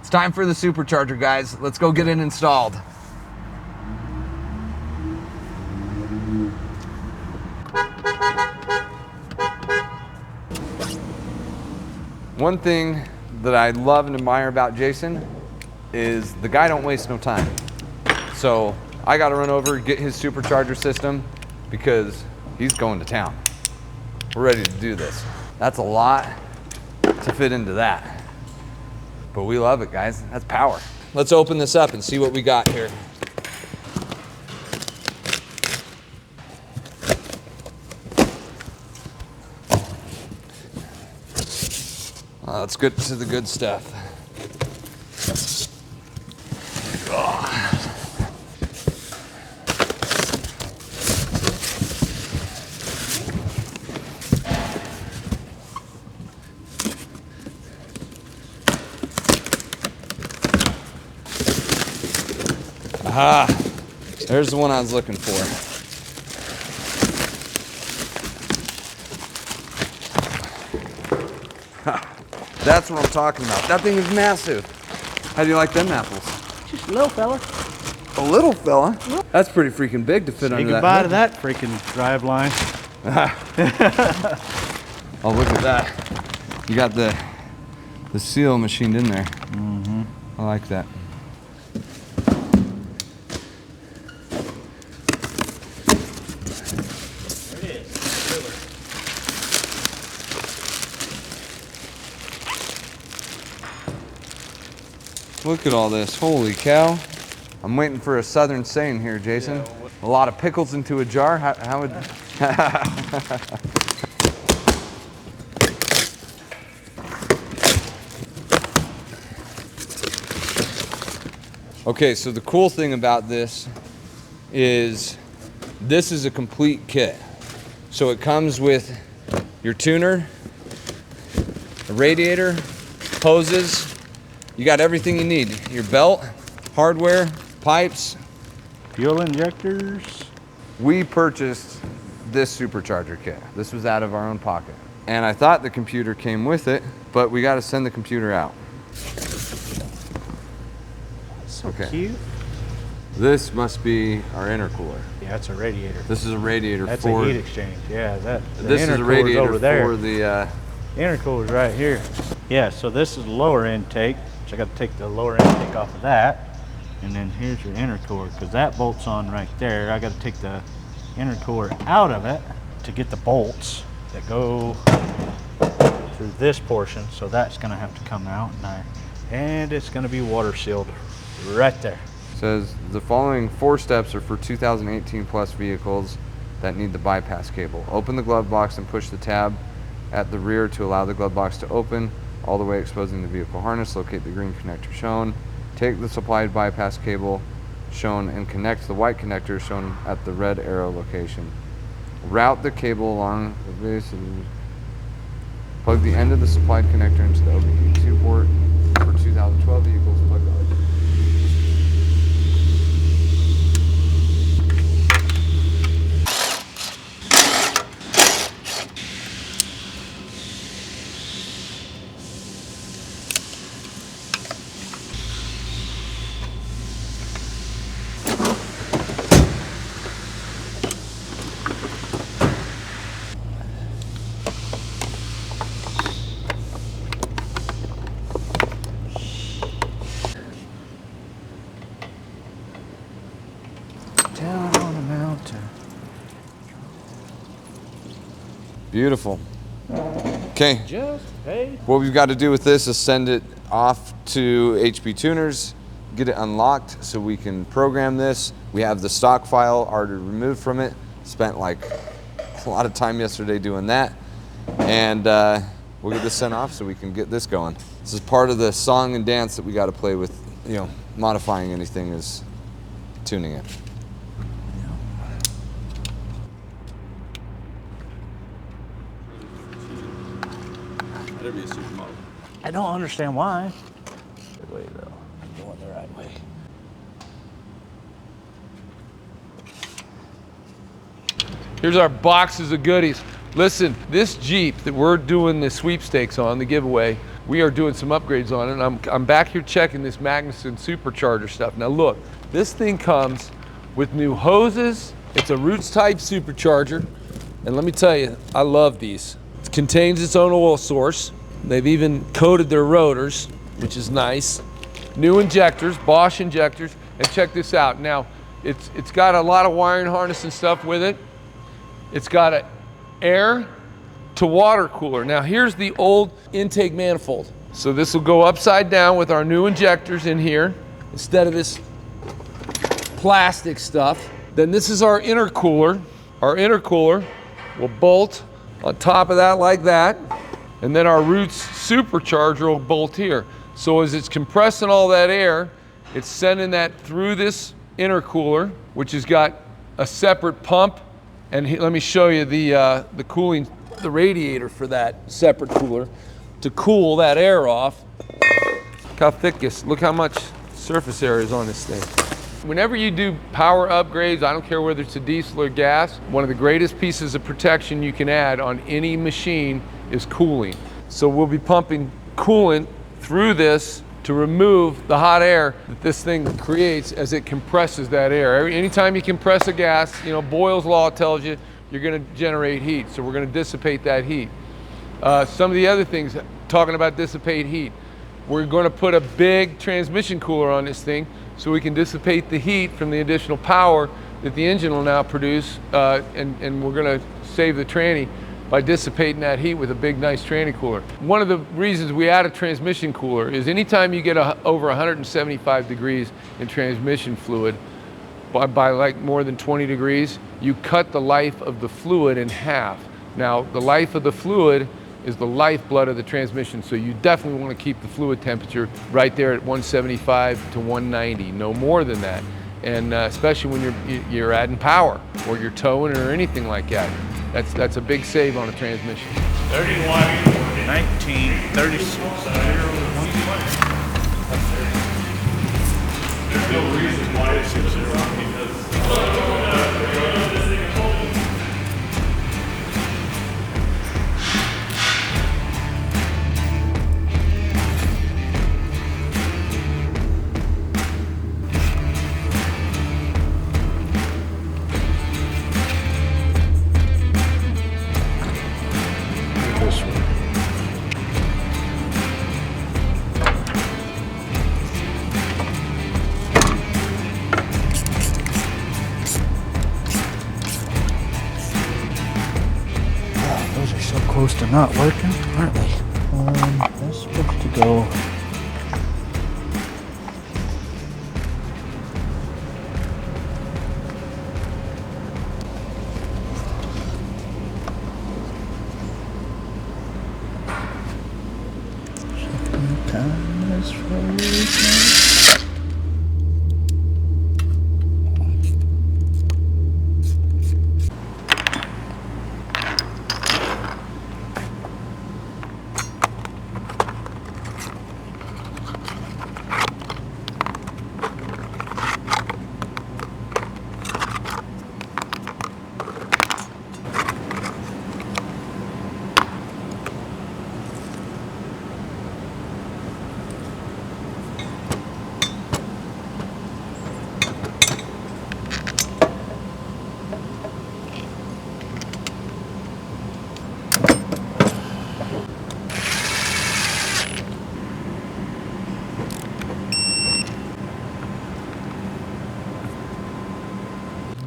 It's time for the supercharger, guys. Let's go get it installed. One thing that I love and admire about Jason is the guy don't waste no time. So I got to run over and get his supercharger system because he's going to town. We're ready to do this. That's a lot to fit into that, but we love it, guys. That's power. Let's open this up and see what we got here. Let's get to the good stuff. Aha, there's the one I was looking for. That's what I'm talking about. That thing is massive. How do you like them apples? Just a little fella. A little fella? That's pretty freaking big to fit under that. Say goodbye to that freaking drive line. Oh, look at that. You got the seal machined in there. Mm-hmm. I like that. Look at all this, holy cow. I'm waiting for a southern saying here, Jason. Yeah, a lot of pickles into a jar, how would... Okay, so the cool thing about this is a complete kit. So it comes with your tuner, a radiator, hoses. You got everything you need. Your belt, hardware, pipes. Fuel injectors. We purchased this supercharger kit. This was out of our own pocket. And I thought the computer came with it, but we got to send the computer out. So cute. This must be our intercooler. Yeah, it's a radiator. This is a radiator that's for... That's a heat exchange, yeah. This is a radiator over there. For the... intercooler's right here. Yeah, so this is lower intake. So I got to take the lower intake off of that, and then here's your intercooler because that bolt's on right there. I got to take the intercooler out of it to get the bolts that go through this portion. So that's going to have to come out, and it's going to be water sealed right there. It says the following 4 steps are for 2018 plus vehicles that need the bypass cable. Open the glove box and push the tab at the rear to allow the glove box to open, all the way exposing the vehicle harness. Locate the green connector shown. Take the supplied bypass cable shown and connect the white connector shown at the red arrow location. Route the cable along the base and plug the end of the supplied connector into the OBD2 port for 2012 vehicles. Plug the down on a mountain. Beautiful. Okay. What we've got to do with this is send it off to HP Tuners, get it unlocked so we can program this. We have the stock file already removed from it. Spent like a lot of time yesterday doing that. And we'll get this sent off so we can get this going. This is part of the song and dance that we got to play with, you know, modifying anything is tuning it. Be a supermodel. I don't understand why. Good way though. I'm going the right way. Here's our boxes of goodies. Listen, this Jeep that we're doing the sweepstakes on, the giveaway, we are doing some upgrades on it. And I'm back here checking this Magnuson supercharger stuff. Now look, this thing comes with new hoses. It's a roots type supercharger. And let me tell you, I love these. It contains its own oil source. They've even coated their rotors, which is nice. New injectors, Bosch injectors. And check this out. Now, it's got a lot of wiring harness and stuff with it. It's got an air to water cooler. Now here's the old intake manifold. So this will go upside down with our new injectors in here instead of this plastic stuff. Then this is our intercooler. Our intercooler will bolt on top of that like that. And then our Roots supercharger will bolt here. So as it's compressing all that air, it's sending that through this intercooler, which has got a separate pump. And let me show you the cooling, the radiator for that separate cooler to cool that air off. Look how thick this, look how much surface area is on this thing. Whenever you do power upgrades, I don't care whether it's a diesel or gas, one of the greatest pieces of protection you can add on any machine is cooling. So we'll be pumping coolant through this to remove the hot air that this thing creates as it compresses that air. Anytime you compress a gas, you know, Boyle's law tells you you're going to generate heat, so we're going to dissipate that heat. Some of the other things, talking about dissipate heat, we're going to put a big transmission cooler on this thing so we can dissipate the heat from the additional power that the engine will now produce, and we're going to save the tranny by dissipating that heat with a big, nice tranny cooler. One of the reasons we add a transmission cooler is anytime you get over 175 degrees in transmission fluid, by like more than 20 degrees, you cut the life of the fluid in half. Now, the life of the fluid is the lifeblood of the transmission, so you definitely want to keep the fluid temperature right there at 175 to 190, no more than that. And especially when you're adding power or you're towing or anything like that. That's a big save on a transmission. 31, 19, 36. There's no reason why it's Close to not working, aren't they? That's supposed to go. Sometimes frozen.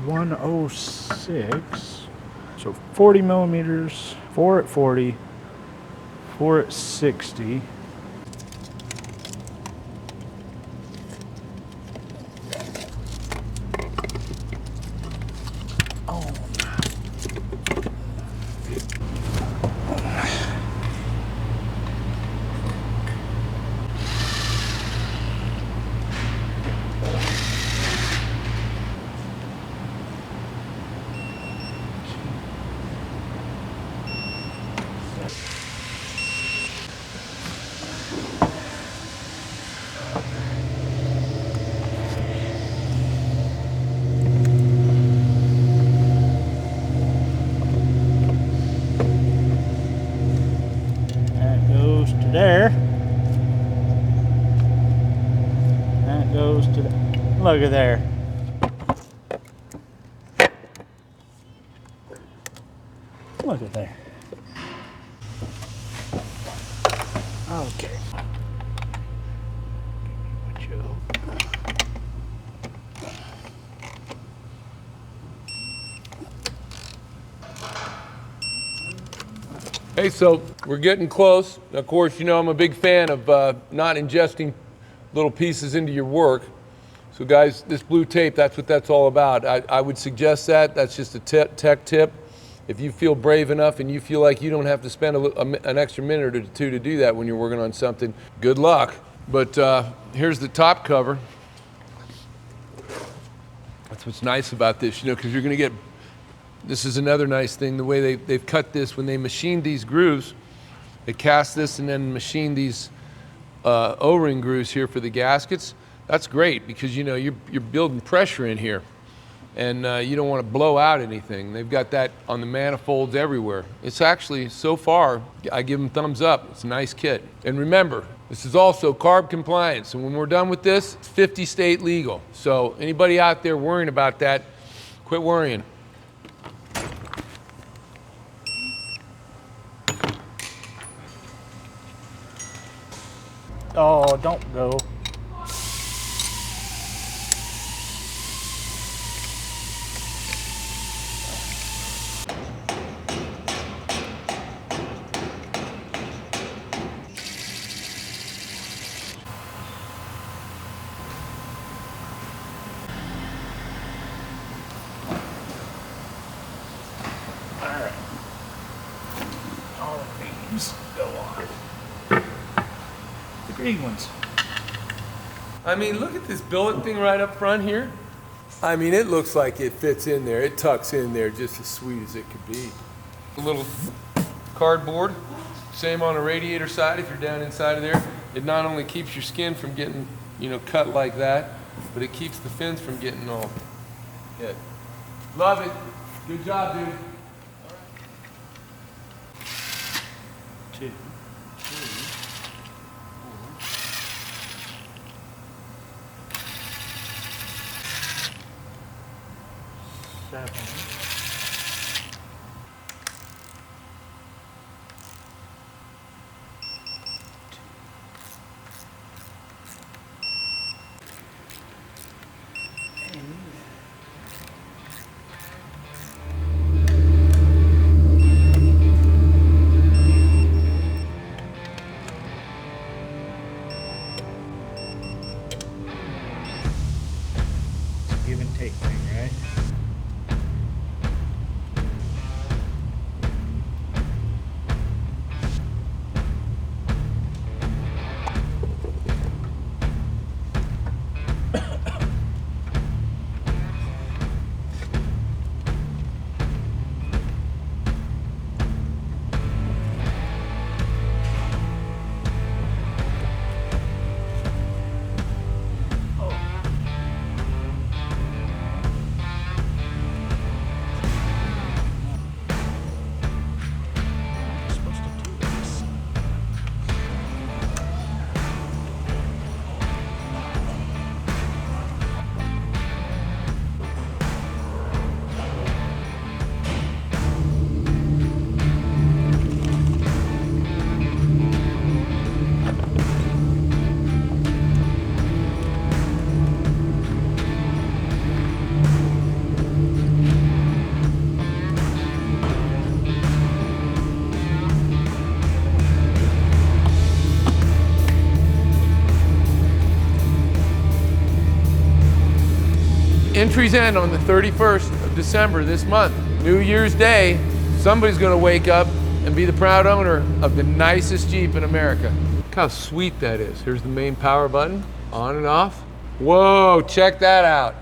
.106, so 40 millimeters, 4 at 40, 4 at 60. goes to the, look at there. Look at there. Okay. Put you over. Hey, so we're getting close. Of course, you know I'm a big fan of not ingesting little pieces into your work. So guys, this blue tape, that's what that's all about. I would suggest that. That's just a tech tip. If you feel brave enough and you feel like you don't have to spend an extra minute or two to do that when you're working on something, good luck. But here's the top cover. That's what's nice about this, you know, because you're going to get, this is another nice thing, the way they've cut this. When they machined these grooves, they cast this and then machined these O-ring grooves here for the gaskets. That's great because, you know, you're building pressure in here. And you don't want to blow out anything. They've got that on the manifolds everywhere. It's actually, so far, I give them thumbs up. It's a nice kit. And remember, this is also carb compliance. And when we're done with this, it's 50 state legal. So anybody out there worrying about that, quit worrying. Oh, don't go. Go on. The green ones. I mean, look at this billet thing right up front here. I mean, it looks like it fits in there. It tucks in there just as sweet as it could be. A little cardboard, same on the radiator side if you're down inside of there. It not only keeps your skin from getting, you know, cut like that, but it keeps the fins from getting all hit. Love it. Good job, dude. Two, three, 4, 7. Give and take thing, right? Entries end on the 31st of December this month. New Year's Day, somebody's gonna wake up and be the proud owner of the nicest Jeep in America. Look how sweet that is. Here's the main power button, on and off. Whoa, check that out.